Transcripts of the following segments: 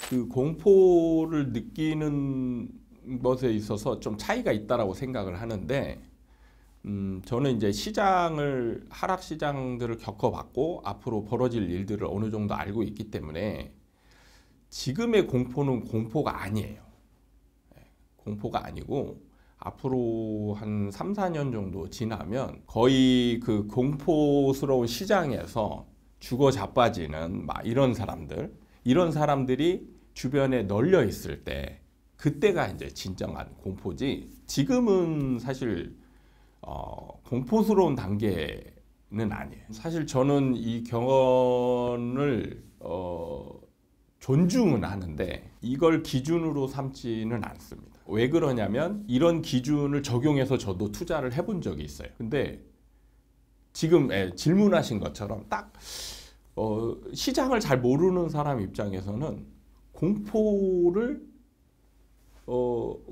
그 공포를 느끼는 것에 있어서 좀 차이가 있다라고 생각을 하는데, 저는 이제 하락 시장들을 겪어봤고 앞으로 벌어질 일들을 어느 정도 알고 있기 때문에 지금의 공포는 공포가 아니에요. 공포가 아니고 앞으로 한 3, 4년 정도 지나면 거의 그 공포스러운 시장에서 죽어 자빠지는 막 이런 사람들이 주변에 널려 있을 때, 그때가 이제 진정한 공포지, 지금은 사실 공포스러운 단계는 아니에요. 사실 저는 이 경험을 존중은 하는데 이걸 기준으로 삼지는 않습니다. 왜 그러냐면 이런 기준을 적용해서 저도 투자를 해본 적이 있어요. 근데 지금 질문하신 것처럼 딱 시장을 잘 모르는 사람 입장에서는 공포를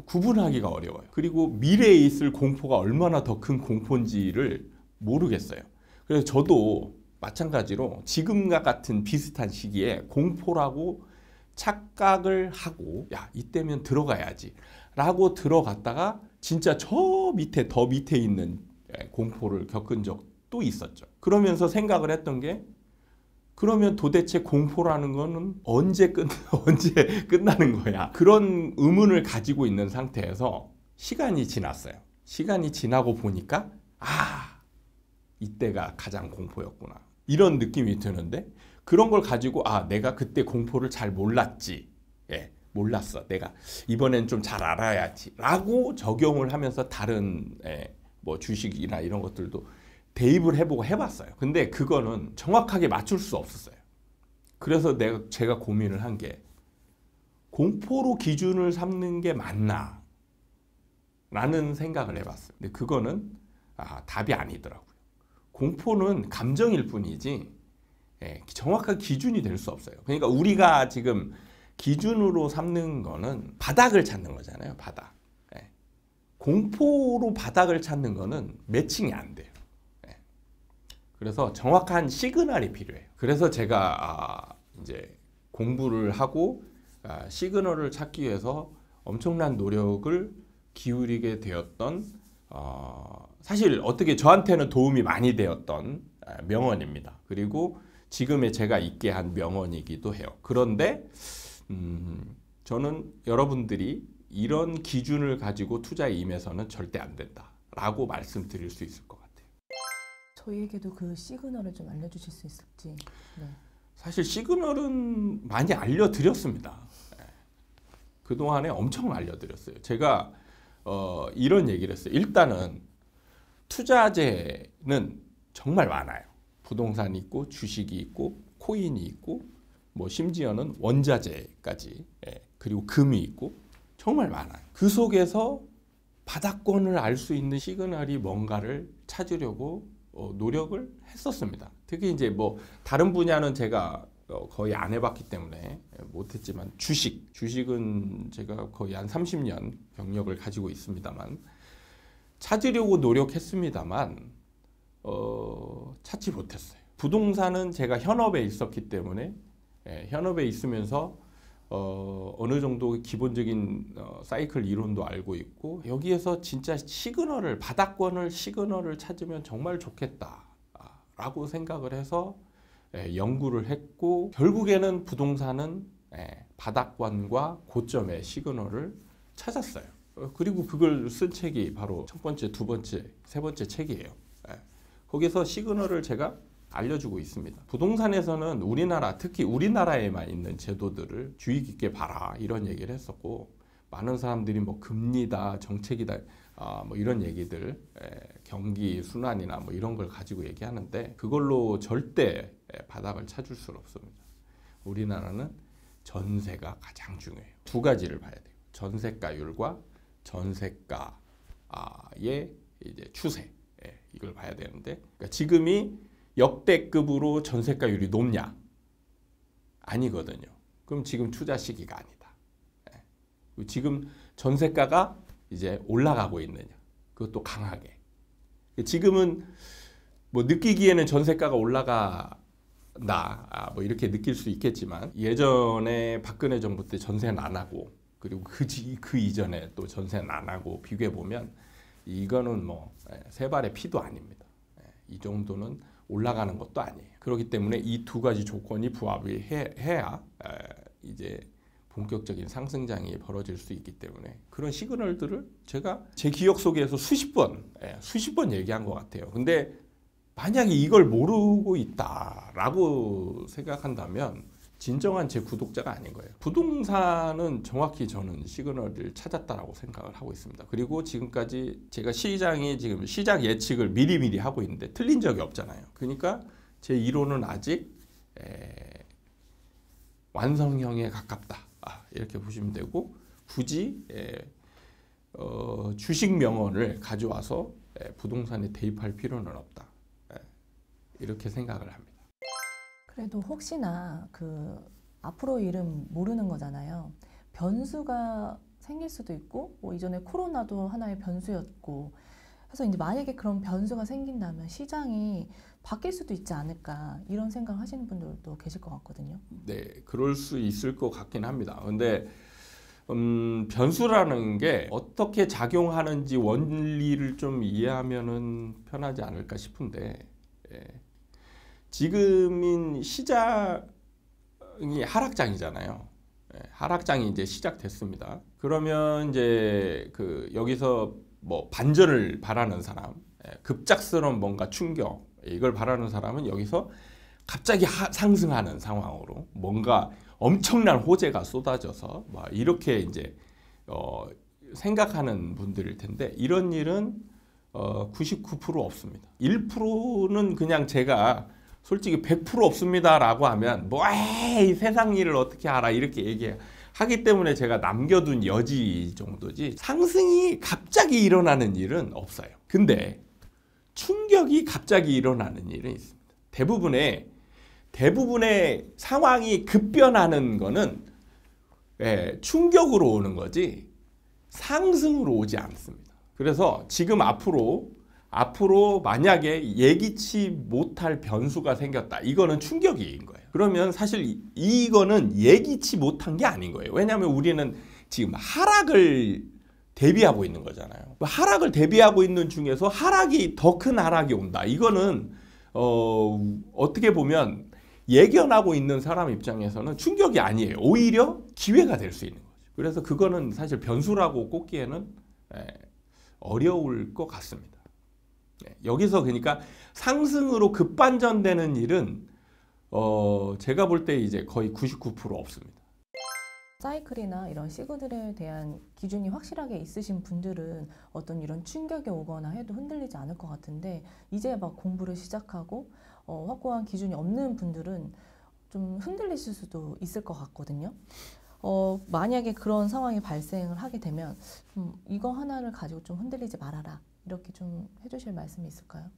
구분하기가 어려워요. 그리고 미래에 있을 공포가 얼마나 더 큰 공포인지를 모르겠어요. 그래서 저도 마찬가지로 지금과 같은 비슷한 시기에 공포라고 착각을 하고, 야, 이때면 들어가야지 라고 들어갔다가 진짜 저 밑에 더 밑에 있는 공포를 겪은 적도 있었죠. 그러면서 생각을 했던 게, 그러면 도대체 공포라는 거는 언제 끝나는 거야? 그런 의문을 가지고 있는 상태에서 시간이 지났어요. 시간이 지나고 보니까 이때가 가장 공포였구나, 이런 느낌이 드는데, 그런 걸 가지고 내가 그때 공포를 잘 몰랐지. 몰랐어. 내가 이번엔 좀 잘 알아야지 라고 적용을 하면서 다른 뭐 주식이나 이런 것들도 대입을 해보고 해봤어요. 근데 그거는 정확하게 맞출 수 없었어요. 그래서 제가 고민을 한 게, 공포로 기준을 삼는 게 맞나? 라는 생각을 해봤어요. 근데 그거는 답이 아니더라고요. 공포는 감정일 뿐이지 정확한 기준이 될 수 없어요. 그러니까 우리가 지금 기준으로 삼는 거는 바닥을 찾는 거잖아요. 바닥. 공포로 바닥을 찾는 거는 매칭이 안 돼요. 그래서 정확한 시그널이 필요해요. 그래서 제가 이제 공부를 하고 시그널을 찾기 위해서 엄청난 노력을 기울이게 되었던, 사실 어떻게 저한테는 도움이 많이 되었던 명언입니다. 그리고 지금의 제가 있게 한 명언이기도 해요. 그런데 저는 여러분들이 이런 기준을 가지고 투자에 임해서는 절대 안 된다라고 말씀드릴 수 있을 것 같아요. 저희에게도 그 시그널을 좀 알려주실 수 있을지. 네. 사실 시그널은 많이 알려드렸습니다. 그동안에 엄청 알려드렸어요. 제가 이런 얘기를 했어요. 일단은 투자재는 정말 많아요. 부동산이 있고 주식이 있고 코인이 있고 뭐 심지어는 원자재까지, 그리고 금이 있고 정말 많아요. 그 속에서 바닥권을 알 수 있는 시그널이 뭔가를 찾으려고 노력을 했었습니다. 특히 이제 뭐 다른 분야는 제가 거의 안 해봤기 때문에 못했지만 주식은 제가 거의 한 30년 경력을 가지고 있습니다만 찾으려고 노력했습니다만 찾지 못했어요. 부동산은 제가 현업에 있었기 때문에 현업에 있으면서 어느 정도 기본적인 사이클 이론도 알고 있고, 여기에서 진짜 바닥권을 시그널을 찾으면 정말 좋겠다라고 생각을 해서 연구를 했고, 결국에는 부동산은 바닥권과 고점의 시그널을 찾았어요. 그리고 그걸 쓴 책이 바로 첫 번째, 두 번째, 세 번째 책이에요. 거기서 시그널을 제가 알려주고 있습니다. 부동산에서는 특히 우리나라에만 있는 제도들을 주의 깊게 봐라, 이런 얘기를 했었고, 많은 사람들이 뭐 금리다, 정책이다, 뭐 이런 얘기들, 경기 순환이나 뭐 이런 걸 가지고 얘기하는데, 그걸로 절대 바닥을 찾을 수는 없습니다. 우리나라는 전세가 가장 중요해요. 두 가지를 봐야 돼요. 전세가율과 전세가의 이제 추세, 이걸 봐야 되는데, 그러니까 지금이 역대급으로 전세가율이 높냐? 아니거든요. 그럼 지금 투자 시기가 아니다. 지금 전세가가 이제 올라가고 있느냐? 그것도 강하게. 지금은 뭐 느끼기에는 전세가가 올라가고 뭐 이렇게 느낄 수 있겠지만 예전에 박근혜 정부 때 전세는 안 하고 그리고 그 이전에 또 전세는 안 하고 비교해 보면 이거는 뭐 세 발의 피도 아닙니다. 이 정도는 올라가는 것도 아니에요. 그렇기 때문에 이 두 가지 조건이 부합이 해야 이제 본격적인 상승장이 벌어질 수 있기 때문에 그런 시그널들을 제가 제 기억 속에서 수십 번 얘기한 것 같아요. 근데 만약에 이걸 모르고 있다라고 생각한다면 진정한 제 구독자가 아닌 거예요. 부동산은 정확히 저는 시그널을 찾았다라고 생각을 하고 있습니다. 그리고 지금까지 제가 시장이 지금 시장 예측을 미리미리 하고 있는데 틀린 적이 없잖아요. 그러니까 제 이론은 아직 완성형에 가깝다. 이렇게 보시면 되고 굳이 주식 명언을 가져와서 부동산에 대입할 필요는 없다. 이렇게 생각을 합니다. 그래도 혹시나 그 앞으로 일은 모르는 거잖아요. 변수가 생길 수도 있고 뭐 이전에 코로나도 하나의 변수였고 그래서 이제 만약에 그런 변수가 생긴다면 시장이 바뀔 수도 있지 않을까 이런 생각 하시는 분들도 계실 것 같거든요. 네, 그럴 수 있을 것 같긴 합니다. 근데 변수라는 게 어떻게 작용하는지 원리를 좀 이해하면은 편하지 않을까 싶은데 지금인 시장이 하락장이잖아요. 하락장이 이제 시작됐습니다. 그러면 이제 여기서 뭐 반전을 바라는 사람, 급작스러운 뭔가 충격 이걸 바라는 사람은 여기서 갑자기 상승하는 상황으로 뭔가 엄청난 호재가 쏟아져서 막 이렇게 이제 생각하는 분들일 텐데 이런 일은 99% 없습니다. 1%는 그냥 제가 솔직히 100% 없습니다라고 하면 이 세상 일을 어떻게 알아 이렇게 얘기하기 때문에 제가 남겨둔 여지 정도지 상승이 갑자기 일어나는 일은 없어요. 근데 충격이 갑자기 일어나는 일은 있습니다. 대부분의 상황이 급변하는 거는 충격으로 오는 거지 상승으로 오지 않습니다. 그래서 지금 앞으로 만약에 예기치 못할 변수가 생겼다. 이거는 충격인 거예요. 그러면 사실 이거는 예기치 못한 게 아닌 거예요. 왜냐하면 우리는 지금 하락을 대비하고 있는 거잖아요. 하락을 대비하고 있는 중에서 더 큰 하락이 온다. 이거는 어떻게 보면 예견하고 있는 사람 입장에서는 충격이 아니에요. 오히려 기회가 될 수 있는 거죠. 그래서 그거는 사실 변수라고 꼽기에는 어려울 것 같습니다. 여기서 그러니까 상승으로 급반전되는 일은 제가 볼 때 이제 거의 99% 없습니다. 사이클이나 이런 시그널에 대한 기준이 확실하게 있으신 분들은 어떤 이런 충격이 오거나 해도 흔들리지 않을 것 같은데 이제 막 공부를 시작하고 확고한 기준이 없는 분들은 좀 흔들리실 수도 있을 것 같거든요. 만약에 그런 상황이 발생을 하게 되면 이거 하나를 가지고 좀 흔들리지 말아라 이렇게 좀 해주실 말씀이 있을까요?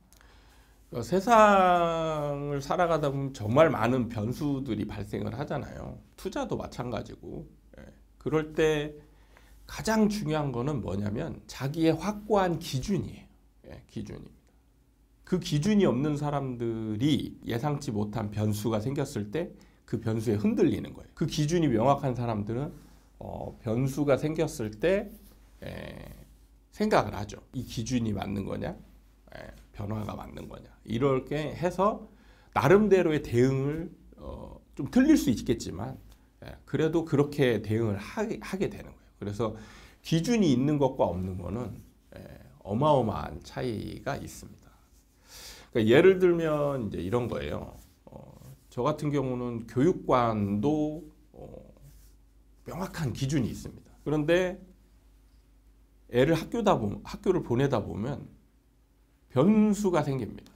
세상을 살아가다 보면 정말 많은 변수들이 발생을 하잖아요. 투자도 마찬가지고. 그럴 때 가장 중요한 거는 뭐냐면 자기의 확고한 기준이에요. 기준입니다. 그 기준이 없는 사람들이 예상치 못한 변수가 생겼을 때 그 변수에 흔들리는 거예요. 그 기준이 명확한 사람들은 변수가 생겼을 때 생각을 하죠. 이 기준이 맞는 거냐? 변화가 맞는 거냐? 이렇게 해서 나름대로의 대응을 좀 틀릴 수 있겠지만 그래도 그렇게 대응을 하게 되는 거예요. 그래서 기준이 있는 것과 없는 거는 어마어마한 차이가 있습니다. 그러니까 예를 들면 이제 이런 거예요. 저 같은 경우는 교육관도 명확한 기준이 있습니다. 그런데 애를 학교를 보내다 보면 변수가 생깁니다.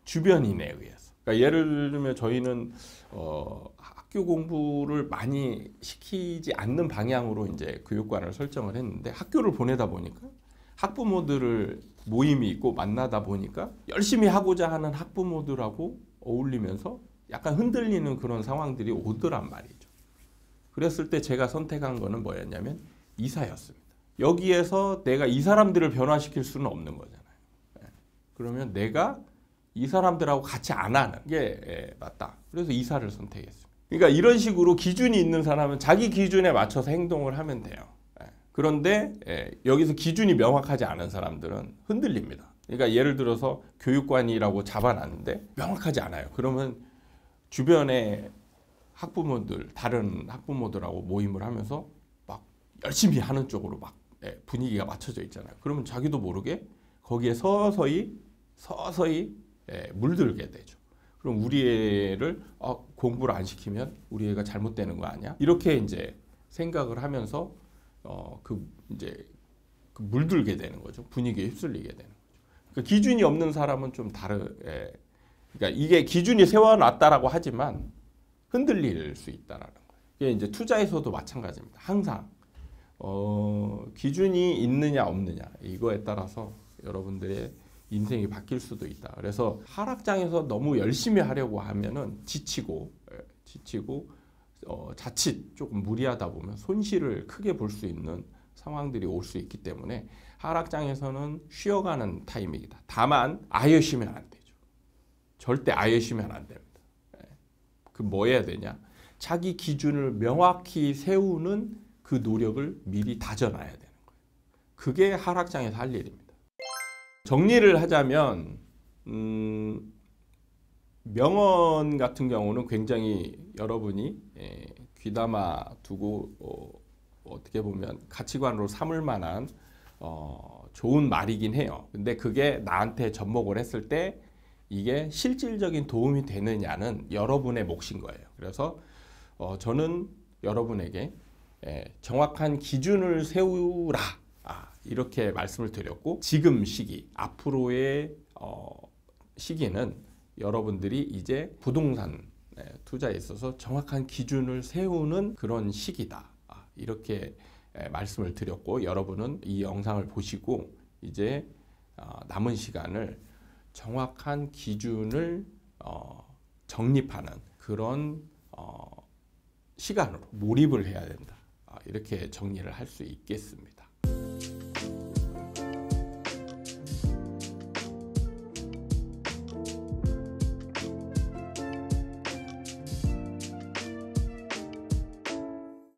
주변인에 의해서. 그러니까 예를 들면 저희는 학교 공부를 많이 시키지 않는 방향으로 이제 교육관을 설정을 했는데 학교를 보내다 보니까 학부모들을 모임이 있고 만나다 보니까 열심히 하고자 하는 학부모들하고 어울리면서 약간 흔들리는 그런 상황들이 오더란 말이죠. 그랬을 때 제가 선택한 거는 뭐였냐면 이사였습니다. 여기에서 내가 이 사람들을 변화시킬 수는 없는 거잖아요. 그러면 내가 이 사람들하고 같이 안 하는 게 맞다. 그래서 이사를 선택했습니다. 그러니까 이런 식으로 기준이 있는 사람은 자기 기준에 맞춰서 행동을 하면 돼요. 그런데 여기서 기준이 명확하지 않은 사람들은 흔들립니다. 그러니까 예를 들어서 교육관이라고 잡아놨는데 명확하지 않아요. 그러면 주변에 학부모들, 다른 학부모들하고 모임을 하면서 막 열심히 하는 쪽으로 막 분위기가 맞춰져 있잖아요. 그러면 자기도 모르게 거기에 서서히 물들게 되죠. 그럼 우리 애를 공부를 안 시키면 우리 애가 잘못되는 거 아니야? 이렇게 이제 생각을 하면서 이제 물들게 되는 거죠. 분위기에 휩쓸리게 되는 거죠. 그러니까 기준이 없는 사람은 좀 그러니까 이게 기준이 세워놨다라고 하지만 흔들릴 수 있다라는 거예요. 이게 이제 투자에서도 마찬가지입니다. 항상 기준이 있느냐 없느냐 이거에 따라서 여러분들의 인생이 바뀔 수도 있다. 그래서 하락장에서 너무 열심히 하려고 하면은 지치고 자칫 조금 무리하다 보면 손실을 크게 볼 수 있는 상황들이 올 수 있기 때문에 하락장에서는 쉬어가는 타이밍이다. 다만 아예 쉬면 안 되죠. 절대 아예 쉬면 안 됩니다. 뭐 해야 되냐? 자기 기준을 명확히 세우는 그 노력을 미리 다져놔야 되는 거예요. 그게 하락장에서 할 일입니다. 정리를 하자면 명언 같은 경우는 굉장히 여러분이 귀담아 두고 어떻게 보면 가치관으로 삼을 만한 좋은 말이긴 해요. 근데 그게 나한테 접목을 했을 때 이게 실질적인 도움이 되느냐는 여러분의 몫인 거예요. 그래서 저는 여러분에게 정확한 기준을 세우라 이렇게 말씀을 드렸고, 지금 시기, 앞으로의 시기는 여러분들이 이제 부동산 투자에 있어서 정확한 기준을 세우는 그런 시기다. 이렇게 말씀을 드렸고, 여러분은 이 영상을 보시고 이제 남은 시간을 정확한 기준을 정립하는 그런 시간으로 몰입을 해야 된다. 이렇게 정리를 할 수 있겠습니다.